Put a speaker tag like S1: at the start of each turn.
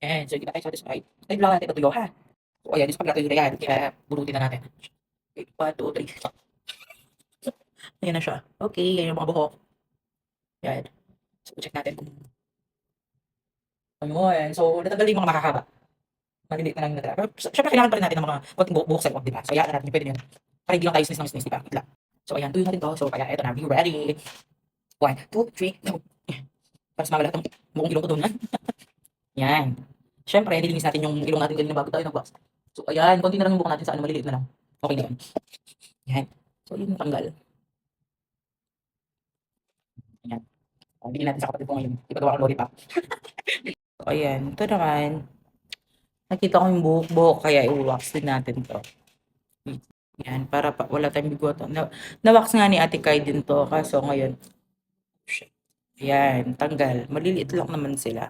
S1: Ayan, so hindi na tayo satisfied. Ay, lang natin patuyo, ha? So, ayan, isa pag natuyo na yan, kaya bunutin na natin. Okay, 1, 2, 3. Ayan na siya. Okay, ayan yung mga buhok. Ayan. So, check natin kung ayun. So, natanggal yung mga makakaba. Maliliit na lang yung natira. Pero syempre kailangan pa rin natin ng mga konting buhok sa loob, di ba? So, hayaan natin yung pwede yun. Para hindi lang tayo snis, di ba? Wait lang. So, ayan, tuyo natin to. So, kaya eto na, be ready. 1, 2, 3, go. Para sumama lahat ng buong ilong ko doon, ha? Yan. Siyempre, nilinis natin yung ilong natin kanina bago tayo nag-wax. So, ayan, konti na lang yung buhok natin sa ano, maliliit na lang. Okay na yun. Yan. So, yun yung tanggal. Ayan. O, bigyan natin sa kapatid ko ngayon. Ipagawa ko lollipop. So, ayan. Ito naman. Nakita ko yung buhok-buhok, kaya i-wax din natin to. Yan, para pa, wala tayong bigoto. Na-wax nga ni Ate Kai din to, kaso ngayon, shit. Ayan, tanggal. Maliliit lang naman sila.